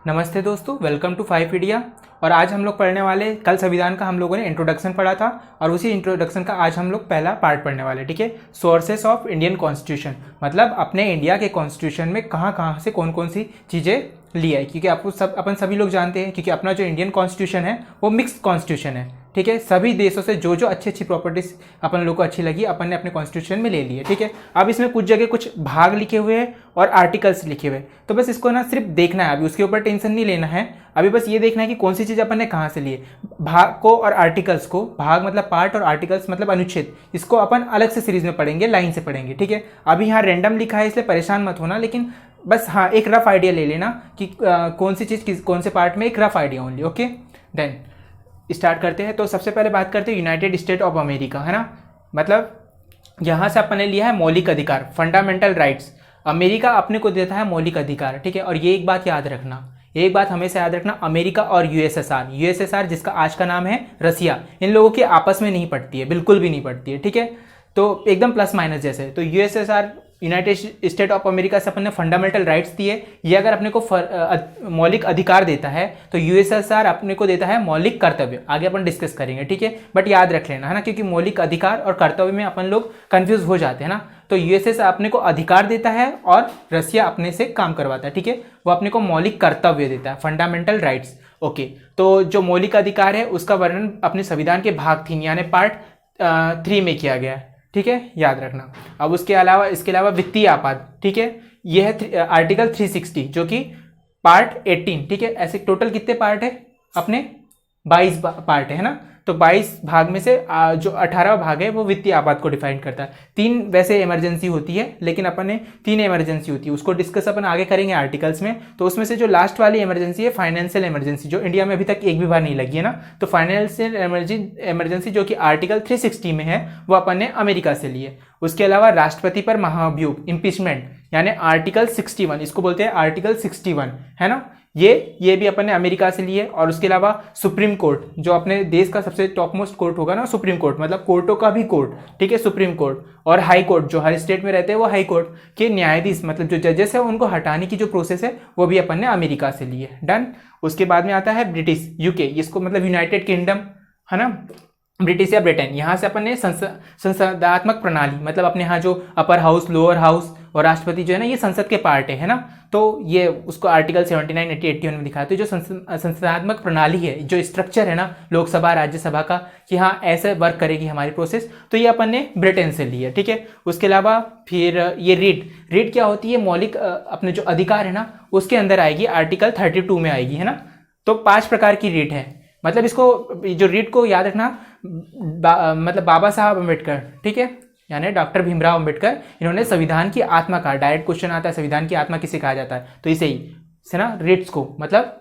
नमस्ते दोस्तों, welcome to 5 और आज हम लोग पढ़ने वाले, कल संविधान का हम लोगों ने इंट्रोडक्शन पढ़ा था और उसी इंट्रोडक्शन का आज हम लोग पहला पार्ट पढ़ने वाले। ठीक है, सोर्सेस ऑफ इंडियन कॉन्स्टिट्यूशन, मतलब अपने इंडिया के कॉन्स्टिट्यूशन में कहाँ कहाँ से कौन कौन सी चीज़ें ली है। क्योंकि आपको अपन सभी लोग जानते हैं, क्योंकि अपना जो इंडियन कॉन्स्टिट्यूशन है वो मिक्स्ड कॉन्स्टिट्यूशन है। ठीक है, सभी देशों से जो जो अच्छी अच्छी प्रॉपर्टीज अपन लोग को अच्छी लगी अपन ने अपने कॉन्स्टिट्यूशन में ले ली है। ठीक है, अब इसमें कुछ जगह कुछ भाग लिखे हुए हैं और आर्टिकल्स लिखे हुए हैं, तो बस इसको ना सिर्फ देखना है, अभी उसके ऊपर टेंशन नहीं लेना है। अभी बस ये देखना है कि कौन सी चीज़ अपन ने कहाँ से ली है। भाग को और आर्टिकल्स को, भाग मतलब पार्ट और आर्टिकल्स मतलब अनुच्छेद, इसको अपन अलग से सीरीज में पढ़ेंगे, लाइन से पढ़ेंगे। ठीक है, अभी यहाँ रैंडम लिखा है इसलिए परेशान मत होना, लेकिन बस हाँ एक रफ आइडिया ले लेना कि कौन सी चीज़ कौन से पार्ट में, एक rough idea only. Okay, then start करते हैं। तो सबसे पहले बात करते हैं यूनाइटेड स्टेट ऑफ अमेरिका, है ना। मतलब यहाँ से अपन ने लिया है मौलिक अधिकार, फंडामेंटल राइट्स। अमेरिका अपने को देता है मौलिक अधिकार। ठीक है, और ये एक बात याद रखना, एक बात हमेशा याद रखना, अमेरिका और यूएसएसआर जिसका आज का नाम है रसिया, इन लोगों की आपस में नहीं पड़ती है, बिल्कुल भी नहीं पड़ती है। ठीक है, तो एकदम प्लस माइनस जैसे। तो USSR United state of America से अपन ने फंडामेंटल राइट्स दिए, ये अगर अपने को मौलिक अधिकार देता है तो यूएसएसआर अपने को देता है मौलिक कर्तव्य। आगे अपन डिस्कस करेंगे। ठीक है, बट याद रख लेना, है ना, क्योंकि मौलिक अधिकार और कर्तव्य में अपन लोग कंफ्यूज हो जाते हैं ना। तो यूएसएसआर अपने को अधिकार देता है और रसिया अपने से काम करवाता है। ठीक है, वो अपने को मौलिक कर्तव्य देता है, फंडामेंटल राइट्स। ओके, तो जो मौलिक अधिकार है उसका वर्णन अपने संविधान के भाग 3 यानी पार्ट 3 में किया गया है। ठीक है, याद रखना। अब उसके अलावा, इसके अलावा वित्तीय आपात, ठीक है, यह है आर्टिकल 360 जो कि पार्ट 18। ठीक है, ऐसे टोटल कितने पार्ट है अपने, 22 पार्ट है ना। तो 22 भाग में से जो 18 भाग है वो वित्तीय आपात को डिफाइन करता है। 3 वैसे इमरजेंसी होती है, लेकिन अपन ने 3 इमरजेंसी होती है, उसको डिस्कस अपन आगे करेंगे आर्टिकल्स में। तो उसमें से जो लास्ट वाली इमरजेंसी है फाइनेंशियल इमरजेंसी, जो इंडिया में अभी तक एक भी बार नहीं लगी है ना। तो फाइनेंशियल इमरजेंसी जो कि आर्टिकल 360 में है वो अपन ने अमेरिका से ली है। उसके अलावा राष्ट्रपति पर महाभियोग, इम्पीचमेंट, यानी आर्टिकल 61, इसको बोलते हैं आर्टिकल 61, है ना। ये भी अपन ने अमेरिका से लिए। और उसके अलावा सुप्रीम कोर्ट, जो अपने देश का सबसे टॉप मोस्ट कोर्ट होगा ना, सुप्रीम कोर्ट मतलब कोर्टों का भी कोर्ट। ठीक है, सुप्रीम कोर्ट। और हाई कोर्ट, जो हर स्टेट में रहते हैं वो हाई कोर्ट के न्यायाधीश मतलब जो जजेस है उनको हटाने की जो प्रोसेस है वो भी अपन ने अमेरिका से ली है। डन। उसके बाद में आता है ब्रिटिश, यूके, इसको मतलब यूनाइटेड किंगडम, है ना, ब्रिटिश या ब्रिटेन। यहाँ से अपन ने संसदात्मक प्रणाली, मतलब अपने यहाँ जो अपर हाउस, लोअर हाउस और राष्ट्रपति जो है ना, ये संसद के पार्ट है ना। तो ये उसको आर्टिकल 79, 80, 81 में दिखाते हैं। जो संसदात्मक प्रणाली है, जो स्ट्रक्चर है ना लोकसभा राज्यसभा का, कि हाँ ऐसे वर्क करेगी हमारी प्रोसेस, तो ये अपन ने ब्रिटेन से ली है। ठीक है, उसके अलावा फिर ये रीट क्या होती है, मौलिक अपने जो अधिकार है ना उसके अंदर आएगी, आर्टिकल 32 में आएगी, है ना। तो 5 प्रकार की रीट है, मतलब इसको जो रीट को याद रखना, मतलब बाबा साहब अम्बेडकर, ठीक है, यानी डॉक्टर भीमराव अम्बेडकर, इन्होंने संविधान की आत्मा कहा। डायरेक्ट क्वेश्चन आता है, संविधान की आत्मा किसे कहा जाता है, तो इसे ही से ना, रिट्स को, मतलब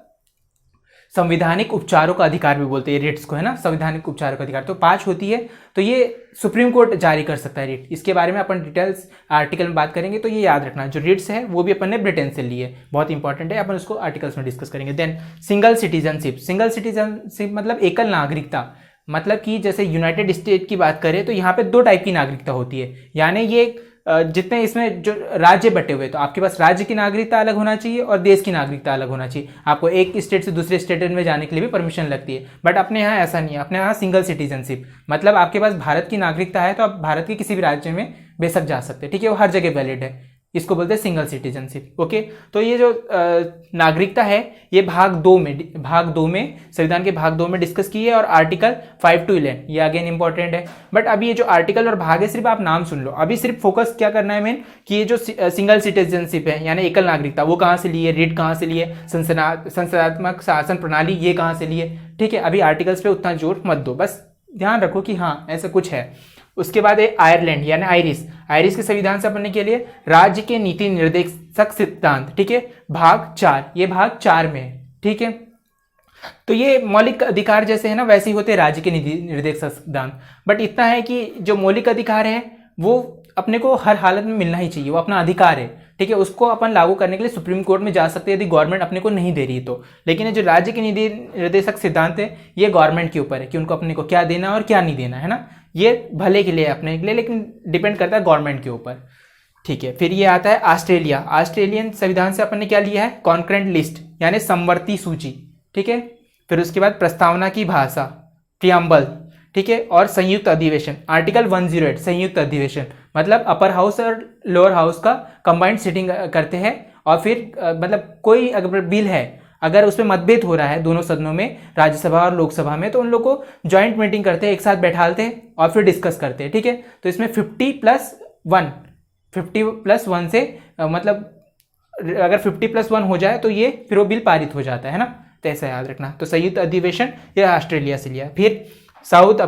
संविधानिक उपचारों का अधिकार भी बोलते हैं रिट्स को, है ना, संवैधानिक उपचारों का अधिकार। तो 5 होती है, तो ये सुप्रीम कोर्ट जारी कर सकता है रिट। इसके बारे में अपन डिटेल्स आर्टिकल में बात करेंगे। तो ये याद रखना, जो रिट्स है वो भी अपन ने ब्रिटेन से ली है, बहुत इंपॉर्टेंट है, अपन उसको आर्टिकल्स में डिस्कस करेंगे। देन सिंगल सिटीजनशिप मतलब एकल नागरिकता, मतलब कि जैसे यूनाइटेड स्टेट की बात करें तो यहाँ पे 2 टाइप की नागरिकता होती है। यानी ये जितने इसमें जो राज्य बटे हुए, तो आपके पास राज्य की नागरिकता अलग होना चाहिए और देश की नागरिकता अलग होना चाहिए। आपको एक स्टेट से दूसरे स्टेट में जाने के लिए भी परमिशन लगती है, बट अपने यहाँ ऐसा नहीं है। अपने यहाँ सिंगल सिटीजनशिप, मतलब आपके पास भारत की नागरिकता है तो आप भारत के किसी भी राज्य में बेशक जा सकते हैं। ठीक है, वो हर जगह वैलिड है, इसको बोलते हैं सिंगल सिटीजनशिप। ओके, तो ये जो नागरिकता है ये भाग 2 में संविधान के भाग 2 में डिस्कस की है, और आर्टिकल 5 to 11 ये अगेन इंपॉर्टेंट है। बट अभी ये जो आर्टिकल और भाग है सिर्फ आप नाम सुन लो, अभी सिर्फ फोकस क्या करना है मेन, कि ये जो सिंगल सिटीजनशिप है यानी एकल नागरिकता, वो कहाँ से ली है, रीट कहाँ से ली है, संसदात्मक शासन प्रणाली ये कहाँ से ली है। ठीक है, अभी आर्टिकल्स पे उतना जोर मत दो, बस ध्यान रखो कि हाँ ऐसा कुछ है। उसके बाद है आयरलैंड यानी आयरिश के संविधान से अपन ने के लिए राज्य के नीति निर्देशक सिद्धांत। ठीक है, भाग 4, ये भाग 4 में है। ठीक है, तो ये मौलिक अधिकार जैसे है ना वैसे ही होते हैं राज्य के नीति निर्देशक सिद्धांत। बट इतना है कि जो मौलिक अधिकार है वो अपने को हर हालत में मिलना ही चाहिए, वो अपना अधिकार है। ठीक है, उसको अपन लागू करने के लिए सुप्रीम कोर्ट में जा सकते हैं यदि गवर्नमेंट अपने को नहीं दे रही है तो। लेकिन ये जो राज्य के नीति निर्देशक सिद्धांत है ये गवर्नमेंट के ऊपर है कि उनको अपने को क्या देना और क्या नहीं देना, है ना। ये भले के लिए अपने के लिए, लेकिन डिपेंड करता है गवर्नमेंट के ऊपर। ठीक है, फिर ये आता है ऑस्ट्रेलियन संविधान से अपन ने क्या लिया है, कॉन्करेंट लिस्ट यानी समवर्ती सूची, ठीक है। फिर उसके बाद प्रस्तावना की भाषा, प्रियम्बल, ठीक है। और संयुक्त अधिवेशन, आर्टिकल 108 संयुक्त अधिवेशन, मतलब अपर हाउस और लोअर हाउस का कंबाइंड सिटिंग करते हैं। और फिर मतलब कोई अगर बिल है, अगर उसमें मतभेद हो रहा है दोनों सदनों में, राज्यसभा और लोकसभा में, तो उन लोग को ज्वाइंट मीटिंग करते हैं, एक साथ बैठाते हैं और फिर डिस्कस करते हैं, ठीक है। तो इसमें 50+1 से मतलब अगर 50+1 हो जाए तो ये फिर वो बिल पारित हो जाता है ना, तो ऐसा याद रखना। तो संयुक्त अधिवेशन ये ऑस्ट्रेलिया से लिया। फिर साउथ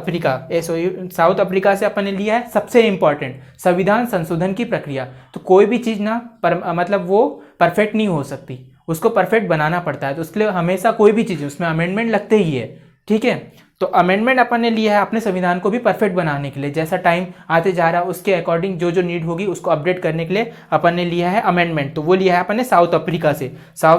अफ्रीका से अपन ने लिया है सबसे इंपॉर्टेंट संविधान संशोधन की प्रक्रिया। तो कोई भी चीज़ ना मतलब वो परफेक्ट नहीं हो सकती, उसको परफेक्ट बनाना पड़ता है। तो उसके लिए हमेशा कोई भी चीज़ उसमें अमेंडमेंट लगते ही है, ठीक है। तो अमेंडमेंट अपन ने लिया है अपने संविधान को भी परफेक्ट बनाने के लिए, जैसा टाइम आते जा रहा है उसके अकॉर्डिंग जो जो नीड होगी उसको अपडेट करने के लिए अपन ने लिया है अमेंडमेंट। तो वो लिया है अपन ने साउथ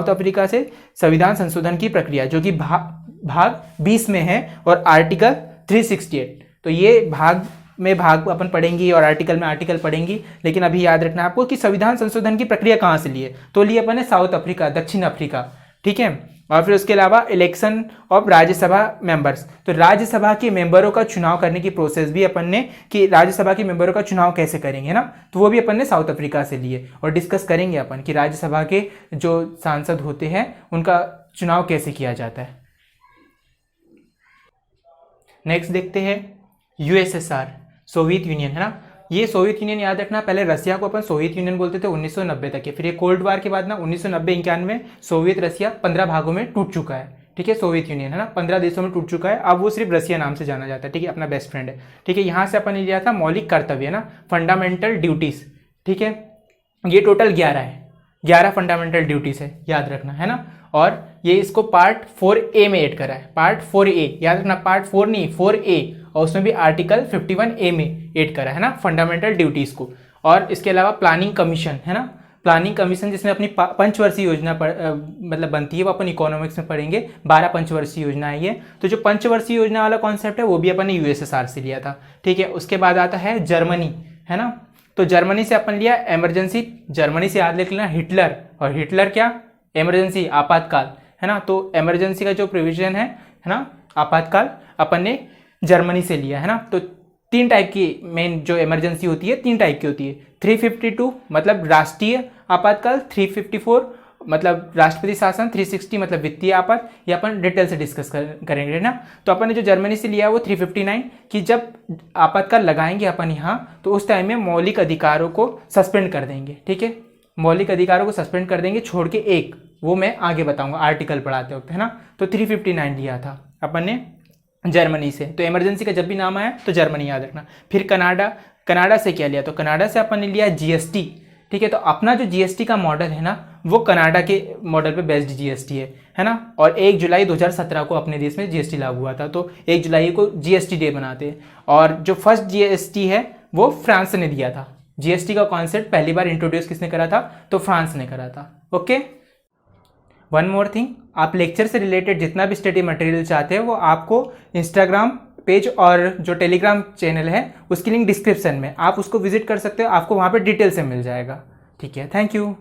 अफ्रीका से संविधान संशोधन की प्रक्रिया, जो कि भाग 20 में है और आर्टिकल 368। तो ये भाग अपन पढ़ेंगी और आर्टिकल में आर्टिकल पढ़ेंगी, लेकिन अभी याद रखना है आपको कि संविधान संशोधन की प्रक्रिया कहाँ से लिए, तो लिए अपन ने साउथ अफ्रीका, दक्षिण अफ्रीका, ठीक है। और फिर उसके अलावा इलेक्शन ऑफ राज्यसभा मेंबर्स, तो राज्यसभा के मेंबरों का चुनाव करने की प्रोसेस भी अपन ने, कि राज्यसभा के मेंबरों का चुनाव कैसे करेंगे ना, तो वो भी अपन ने साउथ अफ्रीका से लिए और डिस्कस करेंगे अपन कि राज्यसभा के जो सांसद होते हैं उनका चुनाव कैसे किया जाता है। नेक्स्ट देखते हैं यूएसएसआर, सोवियत यूनियन, है ना। ये सोवियत यूनियन याद रखना, पहले रसिया को अपन सोवियत यूनियन बोलते थे 1990 तक के, फिर ये कोल्ड वार के बाद ना 1990-91 सोवियत रसिया 15 भागों में टूट चुका है, ठीक है। सोवियत यूनियन, है ना, 15 देशों में टूट चुका है। अब वो सिर्फ रसिया नाम से जाना जाता है, ठीक है, अपना बेस्ट फ्रेंड है, ठीक है। यहाँ से अपन ने लिया था मौलिक कर्तव्य, ना, फंडामेंटल ड्यूटीज, ठीक है। ये टोटल 11 फंडामेंटल ड्यूटीज है, याद रखना, है ना। और ये इसको पार्ट 4A में ऐड करा है, पार्ट 4A, याद रखना, पार्ट 4 नहीं 4A, और उसमें भी आर्टिकल 51A में ऐड करा है ना फंडामेंटल ड्यूटीज को। और इसके अलावा प्लानिंग कमीशन, है ना, प्लानिंग कमीशन जिसमें अपनी पंचवर्षीय योजना मतलब बनती है, वो अपन इकोनॉमिक्स में पढ़ेंगे। 12 पंचवर्षीय योजना है ये। तो जो पंचवर्षीय योजना वाला कॉन्सेप्ट है वो भी अपन ने यूएसएसआर से लिया था, ठीक है। उसके बाद आता है जर्मनी, है ना। तो जर्मनी से अपन लिया इमरजेंसी, जर्मनी से याद रख लेना हिटलर, और हिटलर क्या, इमरजेंसी, आपातकाल, है ना। तो इमरजेंसी का जो प्रोविजन है ना, आपातकाल, अपन ने जर्मनी से लिया, है ना। तो 3 टाइप की मेन जो इमरजेंसी होती है, 3 टाइप की होती है। 352 मतलब राष्ट्रीय आपातकाल, 354 मतलब राष्ट्रपति शासन, 360 मतलब वित्तीय आपात। ये अपन डिटेल से डिस्कस करेंगे ना। तो अपन ने जो जर्मनी से लिया वो 359 कि जब आपातकाल लगाएंगे अपन यहाँ, तो उस टाइम में मौलिक अधिकारों को सस्पेंड कर देंगे, ठीक है। मौलिक अधिकारों को सस्पेंड कर देंगे, छोड़ के एक, वो मैं आगे बताऊंगा आर्टिकल पढ़ाते वक्त, है ना। तो 359 लिया था अपन ने जर्मनी से। तो इमरजेंसी का जब भी नाम आया तो जर्मनी याद रखना। फिर कनाडा से क्या लिया, तो कनाडा से अपन ने लिया जीएसटी, ठीक है। तो अपना जो जीएसटी का मॉडल है ना, वो कनाडा के मॉडल पे बेस्ड जीएसटी है ना। और 1 जुलाई 2017 को अपने देश में जीएसटी लागू हुआ था, तो 1 जुलाई को जीएसटी डे बनाते हैं। और जो फर्स्ट जीएसटी है वो फ्रांस ने दिया था। जीएसटी का कॉन्सेप्ट पहली बार इंट्रोड्यूस किसने करा था, तो फ्रांस ने करा था, ओके। वन मोर थिंग, आप लेक्चर से रिलेटेड जितना भी स्टडी मटेरियल चाहते हैं वो आपको इंस्टाग्राम पेज और जो टेलीग्राम चैनल है उसकी लिंक डिस्क्रिप्शन में, आप उसको विजिट कर सकते हो, आपको वहाँ पे डिटेल से मिल जाएगा, ठीक है। Thank you.